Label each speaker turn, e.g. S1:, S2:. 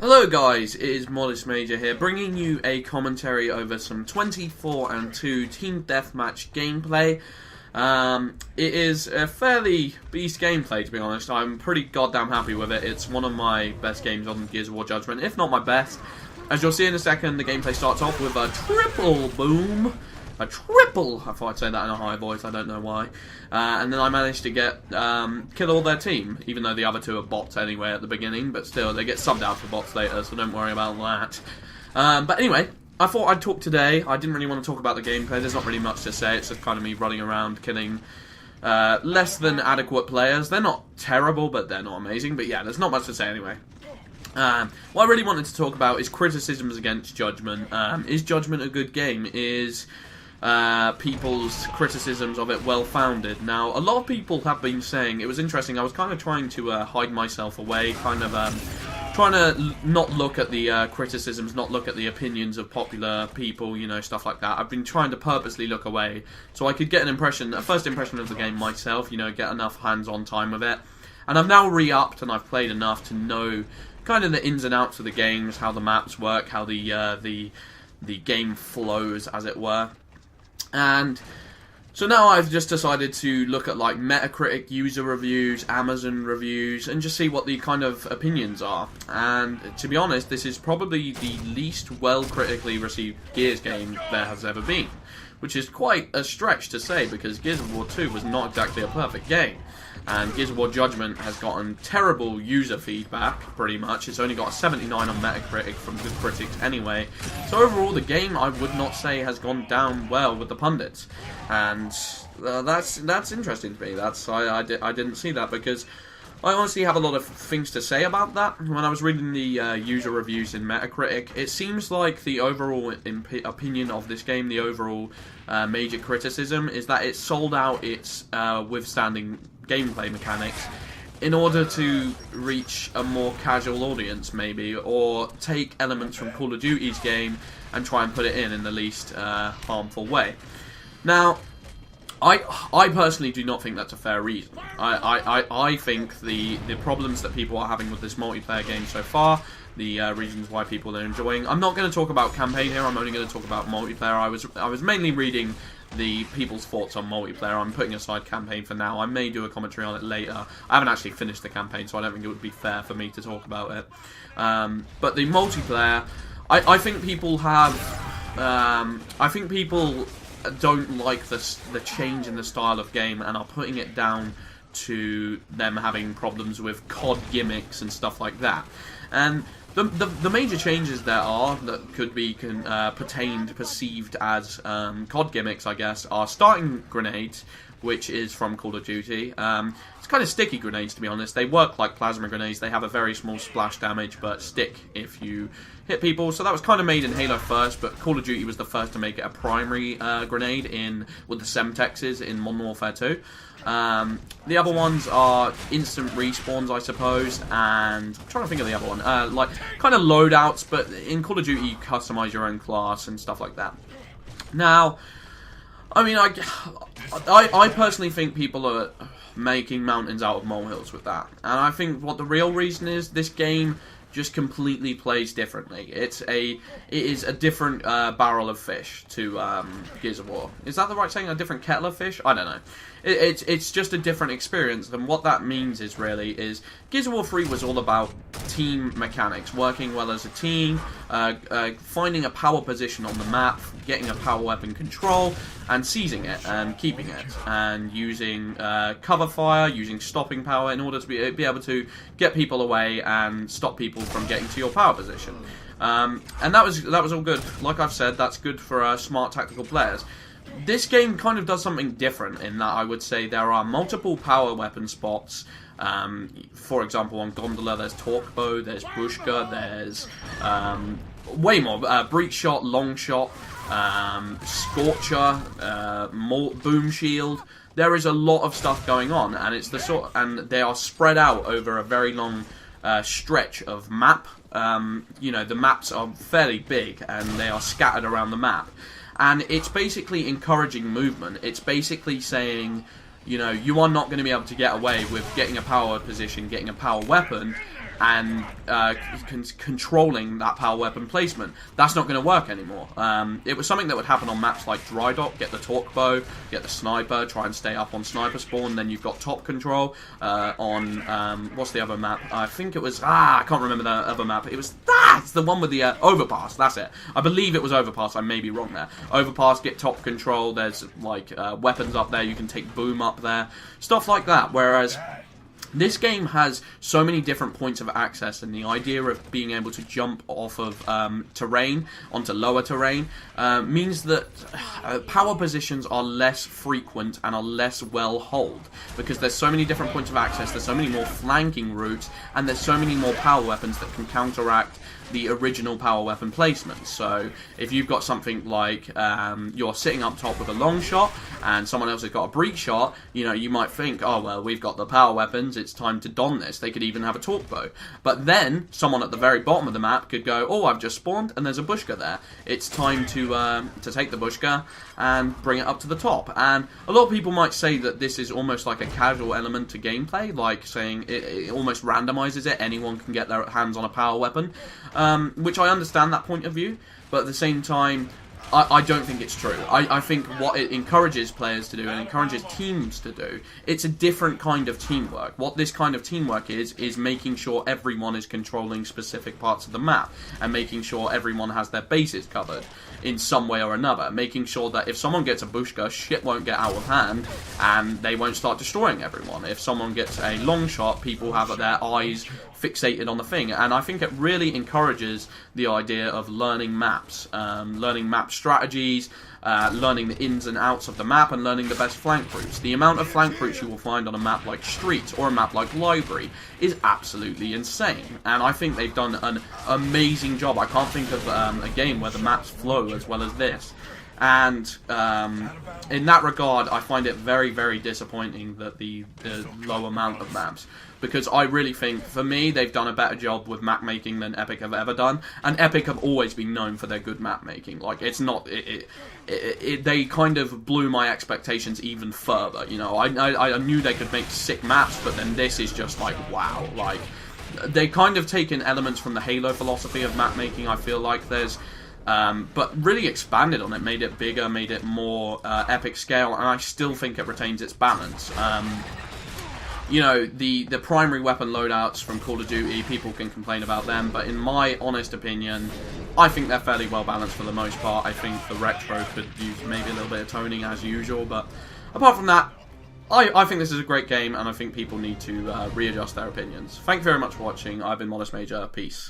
S1: Hello guys, it is Modest Major here, bringing you a commentary over some 24 and 2 Team Deathmatch gameplay. It is a fairly beast gameplay, to be honest. I'm pretty goddamn happy with it. It's one of my best games on Gears of War Judgement, if not my best. As you'll see in a second, the gameplay starts off with a triple boom. A triple! I thought I'd say that in a high voice, I don't know why. And then I managed to kill all their team, even though the other two are bots anyway at the beginning, but still, they get subbed out for bots later, so don't worry about that. But anyway, I thought I'd talk today. I didn't really want to talk about the gameplay, there's not really much to say, it's just kind of me running around killing less than adequate players. They're not terrible, but they're not amazing, but yeah, there's not much to say anyway. What I really wanted to talk about is criticisms against Judgement. Is Judgement a good game? Is people's criticisms of it well-founded? Now, a lot of people have been saying, it was interesting, I was kind of trying to hide myself away, kind of trying to not look at the criticisms, not look at the opinions of popular people, you know, stuff like that. I've been trying to purposely look away, so I could get a first impression of the game myself, you know, get enough hands-on time with it. And I've now re-upped and I've played enough to know kind of the ins and outs of the games, how the maps work, how the game flows, as it were. And so now I've just decided to look at like Metacritic user reviews, Amazon reviews, and just see what the kind of opinions are. And to be honest, this is probably the least well critically received Gears game there has ever been, which is quite a stretch to say because Gears of War 2 was not exactly a perfect game. And Gears of War Judgement has gotten terrible user feedback, pretty much. It's only got a 79 on Metacritic from good critics anyway. So overall, the game, I would not say, has gone down well with the pundits. And that's interesting to me. I didn't see that because I honestly have a lot of things to say about that. When I was reading the user reviews in Metacritic, it seems like the overall opinion of this game, the overall major criticism, is that it sold out its withstanding gameplay mechanics in order to reach a more casual audience, maybe, or take elements from Call of Duty's game and try and put it in the least harmful way. Now, I personally do not think that's a fair reason. I think the problems that people are having with this multiplayer game so far, the reasons why people are enjoying. I'm not going to talk about campaign here. I'm only going to talk about multiplayer. I was mainly reading the people's thoughts on multiplayer. I'm putting aside campaign for now. I may do a commentary on it later. I haven't actually finished the campaign, so I don't think it would be fair for me to talk about it. But the multiplayer, I think people have. I think people don't like the change in the style of game and are putting it down to them having problems with COD gimmicks and stuff like that. And the major changes there are that could be perceived as COD gimmicks, I guess, are starting grenades, which is from Call of Duty. It's kind of sticky grenades, to be honest. They work like plasma grenades. They have a very small splash damage, but stick if you hit people. So that was kind of made in Halo first, but Call of Duty was the first to make it a primary grenade with the Semtexes in Modern Warfare 2. The other ones are instant respawns, I suppose, and I'm trying to think of the other one. Like kind of loadouts, but in Call of Duty you customize your own class and stuff like that. Now, I mean, I personally think people are making mountains out of molehills with that, and I think what the real reason is, this game just completely plays differently. It is a different barrel of fish to Gears of War. Is that the right saying? A different kettle of fish? I don't know. It's just a different experience, and what that means is Gears of War 3 was all about team mechanics, working well as a team, finding a power position on the map, getting a power weapon control, and seizing it and keeping it, and using cover fire, using stopping power in order to be able to get people away and stop people from getting to your power position. And that was all good. Like I've said, that's good for smart tactical players. This game kind of does something different in that I would say there are multiple power weapon spots. For example, on Gondola there's Torque Bow, there's Bushka, there's way more. Breach Shot, Long Shot, Scorcher, Boom Shield. There is a lot of stuff going on, and and they are spread out over a very long stretch of map. You know, the maps are fairly big and they are scattered around the map. And it's basically encouraging movement. It's basically saying, you know, you are not going to be able to get away with getting a power position, getting a power weapon, and controlling that power weapon placement. That's not going to work anymore. It was something that would happen on maps like Dry Dock. Get the torque bow, get the sniper, try and stay up on sniper spawn. Then you've got top control on what's the other map? I think it was I can't remember the other map. It was it's the one with the overpass. That's it. I believe it was overpass. I may be wrong there. Overpass, get top control. There's like weapons up there. You can take boom up there, stuff like that. Whereas this game has so many different points of access, and the idea of being able to jump off of terrain onto lower terrain means that power positions are less frequent and are less well held, because there's so many different points of access, there's so many more flanking routes, and there's so many more power weapons that can counteract the original power weapon placement. So if you've got something like you're sitting up top with a long shot and someone else has got a breach shot, you know, you might think, oh well, we've got the power weapons, it's time to don this. They could even have a torque bow. But then someone at the very bottom of the map could go, oh, I've just spawned and there's a bushka there. It's time to take the bushka and bring it up to the top. And a lot of people might say that this is almost like a casual element to gameplay, like saying it almost randomizes it. Anyone can get their hands on a power weapon. Which I understand that point of view, but at the same time, I don't think it's true. I think what it encourages players to do and encourages teams to do, it's a different kind of teamwork. What this kind of teamwork is making sure everyone is controlling specific parts of the map and making sure everyone has their bases covered in some way or another. Making sure that if someone gets a bushka, shit won't get out of hand and they won't start destroying everyone. If someone gets a long shot, people have their eyes fixated on the thing, and I think it really encourages the idea of learning maps, learning map strategies, learning the ins and outs of the map, and learning the best flank routes. The amount of flank routes you will find on a map like Street or a map like Library is absolutely insane, and I think they've done an amazing job. I can't think of a game where the maps flow as well as this. And in that regard, I find it very, very disappointing that the low amount of maps, because I really think, for me, they've done a better job with map making than Epic have ever done. And Epic have always been known for their good map making. Like, it's not, they kind of blew my expectations even further. You know, I knew they could make sick maps, but then this is just like, wow. Like, they kind of taken elements from the Halo philosophy of map making. I feel like there's. But really expanded on it, made it bigger, made it more epic scale, and I still think it retains its balance. You know, the primary weapon loadouts from Call of Duty, people can complain about them, but in my honest opinion, I think they're fairly well balanced for the most part. I think the retro could use maybe a little bit of toning as usual, but apart from that, I think this is a great game, and I think people need to readjust their opinions. Thank you very much for watching. I've been Modest Major. Peace.